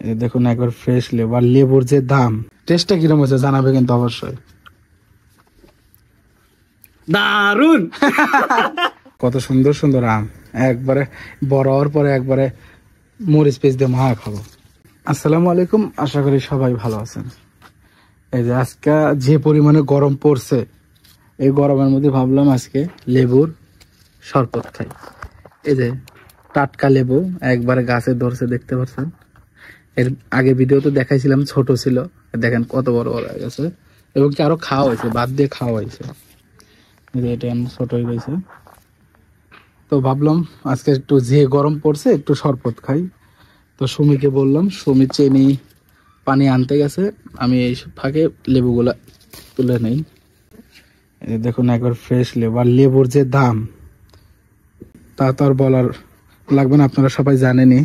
দেখুন একবার ফ্রেশ লেবু, আর লেবুর যে দাম, টেস্টটা কিরকম হয়েছে জানাবে কিন্তু অবশ্যই। দারুন। কত সুন্দর সুন্দর আম, একবারে বড় হওয়ার পরে একবারে মরিচ পেস্ট দিয়ে মাখা খাবো। আসসালামু আলাইকুম, আশা করি সবাই ভালো আছেন। এই যে আজকে যে পরিমাণে গরম পড়ছে, এই গরমের মধ্যে ভাবলাম আজকে লেবুর শরবত খাই। এই যে টাটকা লেবু একবারে গাছে ধরছে, দেখতে পাচ্ছেন। এর আগে ভিডিওতে দেখাইছিলাম ছোট ছিল, দেখেন কত বড় বড় হয়ে গেছে, এবং কি আরো খাওয়া হয়েছে, বাদ দিয়ে খাওয়া হয়েছে। এটা ছোট হয়ে গেছে, তো ভাবলাম আজকে একটু যে গরম পড়ছে একটু শরবত খাই। তো সুমিকে বললাম, সুমি চিনি পানি আনতে গেছে, আমি এই ফাঁকে লেবুগুলা তুলে নেই। দেখুন একবার ফ্রেশ লেবু, আর লেবুর যে দাম তা তো আর বলার লাগবে না, আপনারা সবাই জানেনই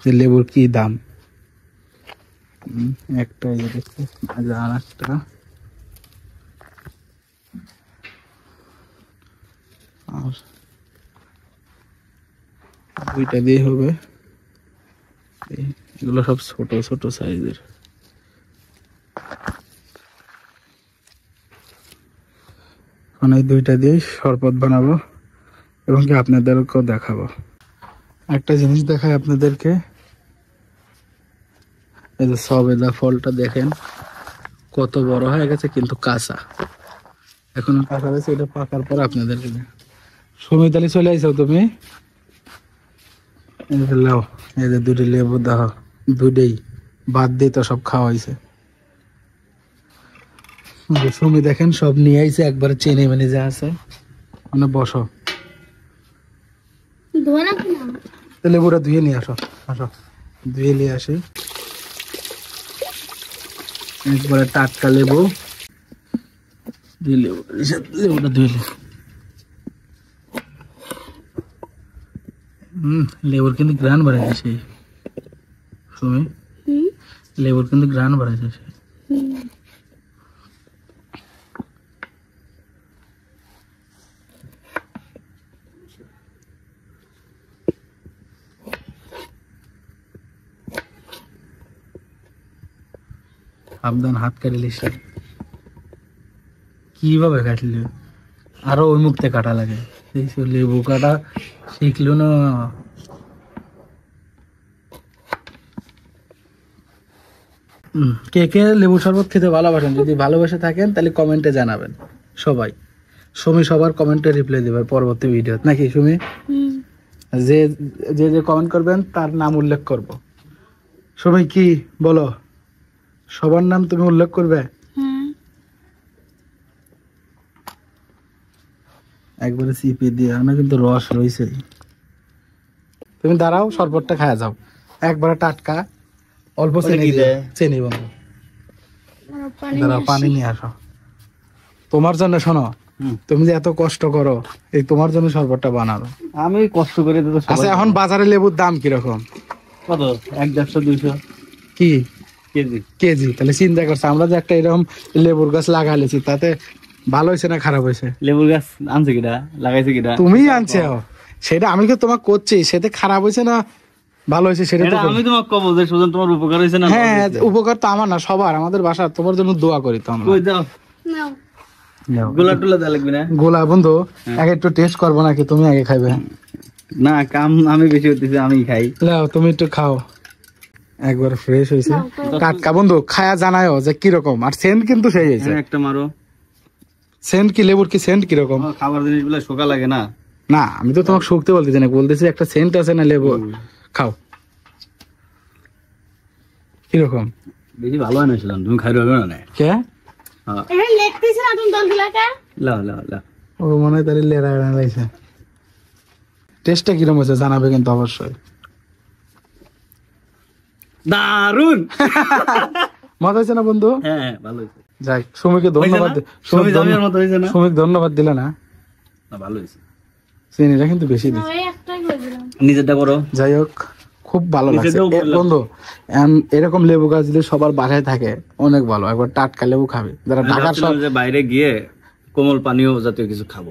যে লেবুর কি দাম। একটা এই যে দেখতে, আর একটা আর দুইটা দিয়ে হবে। এগুলো সব ছোট ছোট সাইজের। এখন এই দুইটা দিয়ে শরবত বানাবো এবং কি আপনাদেরকেও দেখাবো। একটা জিনিস দেখাই আপনাদেরকে, এই যে সবেদা ফলটা দেখেন কত বড় হয়ে গেছে, কিন্তু কাঁচা, এখনো কাঁচা রয়েছে। এটা পাকার পর আপনাদেরকে সুমিতালি চলে আইসাও তুমি। লাও, এই যে দুটি লেবু দাও, দুটেই বাদ দিয়ে তো সব খাওয়া হয়েছে। সুমি দেখেন সব নিয়ে আইছে একবারে, চেনে মানে যা আছে। মানে বসো, লেবুটা ধুয়ে নিয়ে আসো, আসো ধুয়ে নিয়ে আসি। একবারে টাটকা লেবু, লেবুটা ধুয়ে নি। লেবুর কিন্তু ঘ্রাণ বাড়াইছে সুমি, লেবুর কিন্তু ঘ্রাণ বাড়াইছে। সাবধান, হাত কাটলে কিভাবে কাটলি, আরো ওই মুখতে কাটা লাগে। লেবু কাটা শিখলো না। কে কে লেবু শরবত খেতে ভালোবাসেন, যদি ভালোবেসে থাকেন তাহলে কমেন্টে জানাবেন সবাই। সুমি সবার কমেন্টে রিপ্লাই দেবে পরবর্তী ভিডিও, নাকি সুমি? যে যে যে কমেন্ট করবেন তার নাম উল্লেখ করব। সুমি কি বলো, সবার নাম তুমি উল্লেখ করবে? একবারে চিপে দিয়ে না, কিন্তু রস রয়েছে। তুমি দাঁড়াও, শরবতটা খাওয়া যাও, একবারে টাটকা, অল্প চিনি বন্ধু। দাঁড়াও, পানি নিয়ে আসো তোমার জন্য। শোনো, তুমি যে এত কষ্ট করো, এই তোমার জন্য শরবতটা বানাবো। আমি কষ্ট করে দিতে। আচ্ছা, এখন বাজারে লেবুর দাম কিরকম? কত? 150 200 কি কেজি? কেজি? তাহলে চিন্তা করছো, আমরা যে একটা এরকম লেবুর গাছ লাগাইছি, তাতে ভালো হয়েছে না খারাপ হয়েছে? লেবুর গাছ আনছে কিনা, লাগাইছে কিনা? তুমি আনছে, সেটা আমি কি তোমাকে করছি, সেটা খারাপ হয়েছে না ভালো হয়েছে সেটা তো আমি তোমাকে কব যে সুজন তোমার উপকার হয়েছে না? হ্যাঁ, উপকার তো আমার না সবার, আমাদের বাসা। তোমার জন্য দোয়া করি তো আমরা। কই দাও, গোলা টোলা দেওয়া লাগবে না? গোলা বন্ধু আগে একটু টেস্ট করবো নাকি? তুমি আগে খাইবে? না, কাম আমি বেশি হতেছি, আমি খাই। লাও, তুমি একটু খাও, একবার ফ্রেশ হয়েছে টাটকা। বন্ধু খায়া জানায়ও যে কিরকম, আর সেন্ট কিন্তু সেই হয়েছে। একটা মারো সেন্ট কি, লেবুর কি সেন্ট কিরকম? খাবার জিনিসগুলো শোকা লাগে না? না, আমি তো তোমাকে শুকতে বলতেছি না, বলতেছি একটা সেন্ট আছে না লেবু। খাও, কিরকম? বেশি ভালো হয় না ছিলাম, তুমি খাই রবে না? কে লাও লাও লাও, ও মনে হয় তাহলে লেরা লাগছে। টেস্টটা কিরকম হয়েছে জানাবে কিন্তু অবশ্যই। দারুন। মজা হয়েছে না বন্ধু? হ্যাঁ, ভালো হয়েছে। যাই, সুমিকে ধন্যবাদ। সুমিকে ধন্যবাদ দিলে না? ভালো হয়েছে, চিনিটা কিন্তু বেশি দিচ্ছে। নিজেরটা করো। যাই হোক, খুব ভালো লাগছে বন্ধু। এরকম লেবু গাছ যদি সবার বাসায় থাকে অনেক ভালো। একবার টাটকা লেবু খাবে, যারা ঢাকার শহরে বাইরে গিয়ে কোমল পানীয় জাতীয় কিছু খাবো,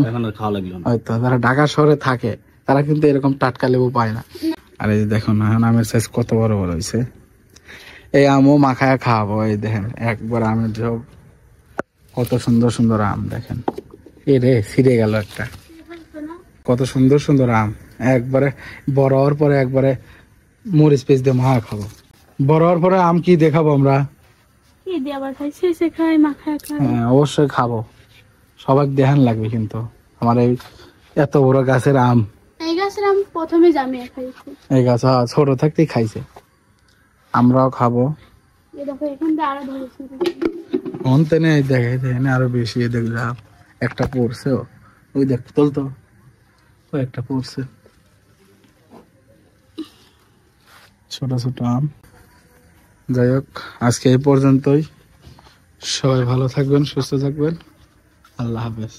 এখন আর খাওয়া লাগলো না। হয়তো যারা ঢাকা শহরে থাকে তারা কিন্তু এরকম টাটকা লেবু পায় না। আর এই দেখুন এখন আমের সাইজ কত বড় বড় হয়েছে। এই আমও মাখায় খাওয়াবো। এই দেখেন একবার আমের ঝোল, কত সুন্দর সুন্দর আম দেখেন। এ রে ছিঁড়ে গেল একটা। কত সুন্দর সুন্দর আম, একবারে বড় হওয়ার পরে একবারে মরিচ পেঁচ দিয়ে মাখা খাবো। বড় হওয়ার পরে আম কি দেখাবো আমরা? কি দিয়ে আবার খাই, শেষে খাই, মাখায় খাই। হ্যাঁ অবশ্যই খাবো, সবাই দেখান লাগবে। কিন্তু আমার এই এত বড় গাছের আম, এই গাছের আম প্রথমে জামিয়ে খাইছি। এই গাছ ছোট থাকতেই খাইছে, আমরাও খাবো। এই দেখো এখান দিয়ে আরো ধরেছি। অন্তে নেই দেখাই দেয় আরো বেশি। দেখলাম একটা পড়ছে, ওই দেখ তুলতো, ও একটা পড়ছে ছোট ছোট আম। যাই হোক আজকে এই পর্যন্তই। সবাই ভালো থাকবেন, সুস্থ থাকবেন। আল্লাহ হাফেজ।